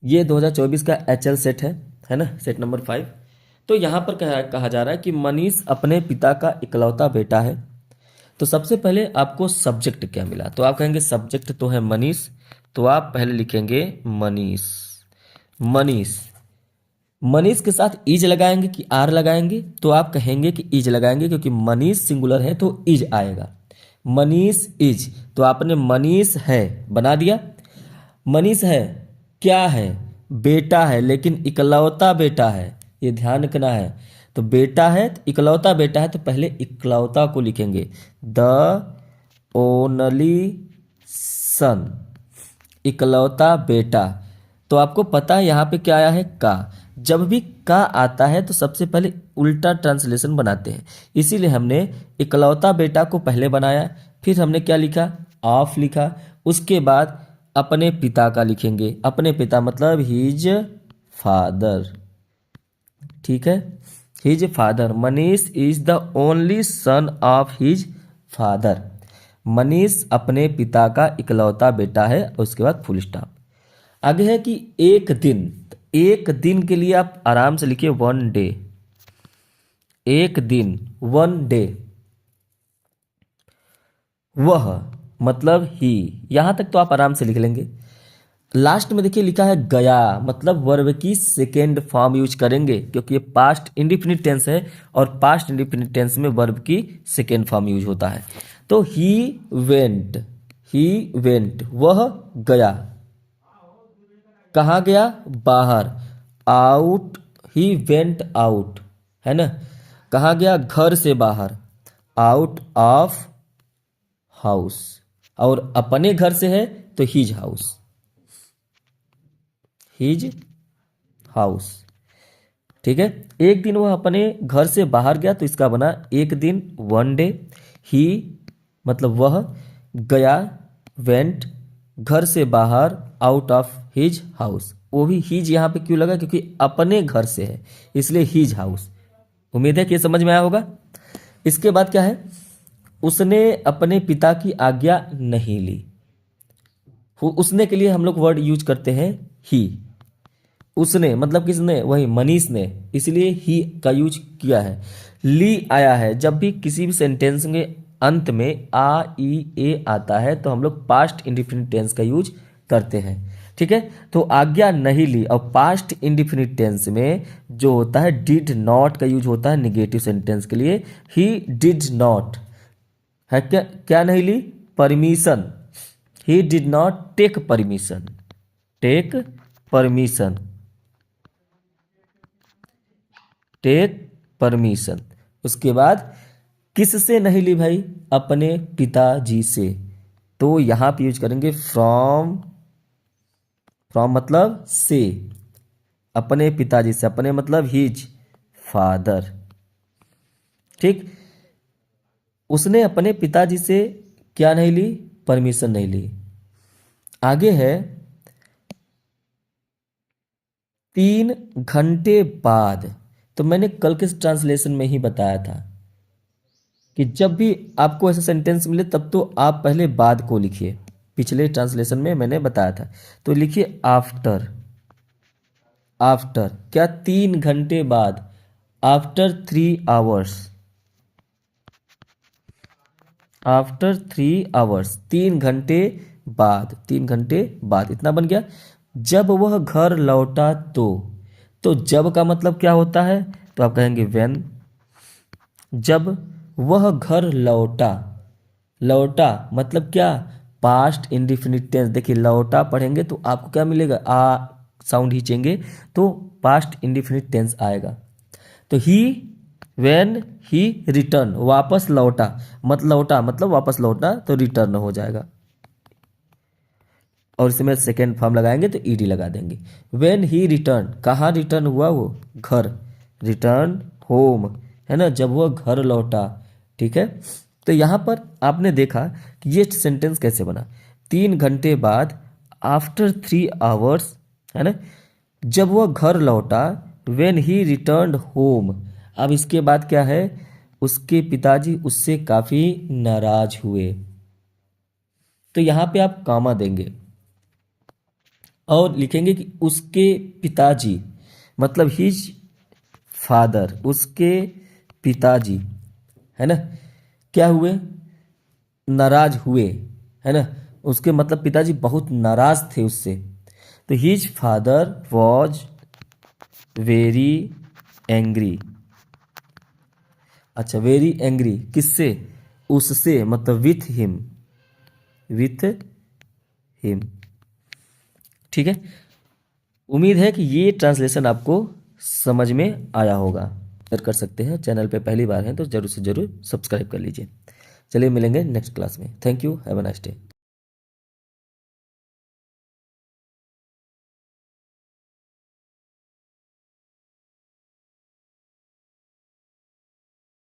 ये 2024 का HL set है ना, सेट नंबर 5। तो यहाँ पर कहा जा रहा है कि मनीष अपने पिता का इकलौता बेटा है। तो सबसे पहले आपको सब्जेक्ट क्या मिला, तो आप कहेंगे सब्जेक्ट तो है मनीष, तो आप पहले लिखेंगे मनीष। मनीष, मनीष के साथ इज लगाएंगे कि आर लगाएंगे, तो आप कहेंगे कि इज लगाएंगे, क्योंकि मनीष सिंगुलर है तो इज आएगा। मनीष इज, तो आपने मनीष है बना दिया। मनीष है क्या है, बेटा है, लेकिन इकलौता बेटा है, ये ध्यान रखना है। तो बेटा है, इकलौता बेटा है, तो पहले इकलौता को लिखेंगे, द ओनली सन, इकलौता बेटा। तो आपको पता है यहाँ पे क्या आया है, का। जब भी का आता है तो सबसे पहले उल्टा ट्रांसलेशन बनाते हैं, इसीलिए हमने इकलौता बेटा को पहले बनाया, फिर हमने क्या लिखा, ऑफ लिखा, उसके बाद अपने पिता का लिखेंगे। अपने पिता मतलब हिज फादर, ठीक है, his father. Manish is the only son of his father. Manish अपने पिता का इकलौता बेटा है, उसके बाद फुल स्टॉप। आगे है कि एक दिन, एक दिन के लिए आप आराम से लिखिए वन डे, एक दिन, वन डे। वह मतलब ही, यहां तक तो आप आराम से लिख लेंगे। लास्ट में देखिए लिखा है गया, मतलब वर्ब की सेकेंड फॉर्म यूज करेंगे, क्योंकि ये पास्ट इंडिफिनिट टेंस है और पास्ट इंडिफिनिट टेंस में वर्ब की सेकेंड फॉर्म यूज होता है। तो ही वेंट, ही वेंट, वह गया। कहाँ गया, बाहर, आउट, ही वेंट आउट, है ना। कहाँ गया, घर से बाहर, आउट ऑफ हाउस। और अपने घर से है तो हिज हाउस, हिज हाउस, ठीक है। एक दिन वह अपने घर से बाहर गया, तो इसका बना एक दिन, वन डे। ही मतलब वह, गया, वेंट, घर से बाहर, आउट ऑफ हिज हाउस। वो भी हिज यहाँ पे क्यों लगा, क्योंकि अपने घर से है, इसलिए हिज हाउस। उम्मीद है कि ये समझ में आया होगा। इसके बाद क्या है, उसने अपने पिता की आज्ञा नहीं ली। उसने के लिए हम लोग वर्ड यूज करते हैं ही। उसने मतलब किसने, वही मनीष ने, इसलिए ही का यूज किया है। ली आया है, जब भी किसी भी सेंटेंस के अंत में आ ई ए आता है तो हम लोग पास्ट इंडिफिनिट टेंस का यूज करते हैं, ठीक है। तो आज्ञा नहीं ली, और पास्ट इंडिफिनिट टेंस में जो होता है डिड नॉट का यूज होता है निगेटिव सेंटेंस के लिए। ही डिड नॉट है, क्या क्या नहीं ली, permission. He did not take permission, take permission, take permission. उसके बाद किससे नहीं ली भाई, अपने पिताजी से, तो यहां पे यूज करेंगे फ्रॉम। फ्रॉम मतलब से, अपने पिताजी से, अपने मतलब हिज फादर, ठीक। उसने अपने पिताजी से क्या नहीं ली, परमिशन नहीं ली। आगे है 3 घंटे बाद। तो मैंने कल के ट्रांसलेशन में ही बताया था कि जब भी आपको ऐसा सेंटेंस मिले तब तो आप पहले बाद को लिखिए, पिछले ट्रांसलेशन में मैंने बताया था। तो लिखिए आफ्टर, आफ्टर क्या, 3 घंटे बाद, आफ्टर 3 आवर्स, आफ्टर 3 आवर्स, 3 घंटे बाद, 3 घंटे बाद, इतना बन गया। जब वह घर लौटा तो जब का मतलब क्या होता है, तो आप कहेंगे व्हेन। जब वह घर लौटा, लौटा मतलब क्या, पास्ट इंडिफिनिट टेंस। देखिए लौटा पढ़ेंगे तो आपको क्या मिलेगा, आ साउंड खींचेंगे तो पास्ट इंडिफिनिट टेंस आएगा। तो ही व्हेन ही रिटर्न, वापस लौटा, लौटा मतलब वापस लौटा, तो रिटर्न हो जाएगा। और इसमें सेकेंड फॉर्म लगाएंगे तो ईडी लगा देंगे। व्हेन ही रिटर्न, कहाँ रिटर्न हुआ वो, घर, रिटर्न होम, है ना, जब वह घर लौटा, ठीक है। तो यहाँ पर आपने देखा कि ये सेंटेंस कैसे बना, 3 घंटे बाद, आफ्टर 3 आवर्स, है ना, जब वह घर लौटा, व्हेन ही रिटर्न होम। अब इसके बाद क्या है, उसके पिताजी उससे काफी नाराज हुए। तो यहाँ पे आप कामा देंगे, और लिखेंगे कि उसके पिताजी, मतलब हिज फादर, उसके पिताजी, है ना, क्या हुए, नाराज हुए, है ना, उसके मतलब पिताजी बहुत नाराज थे उससे। तो his father was very angry. अच्छा, वेरी एंग्री किससे, उससे, मतलब विथ हिम, विथ हिम। ठीक है, उम्मीद है कि ये ट्रांसलेशन आपको समझ में आया होगा। शेयर कर सकते हैं, चैनल पे पहली बार हैं तो जरूर से जरूर सब्सक्राइब कर लीजिए। चलिए मिलेंगे नेक्स्ट क्लास में। Thank you, have a nice day.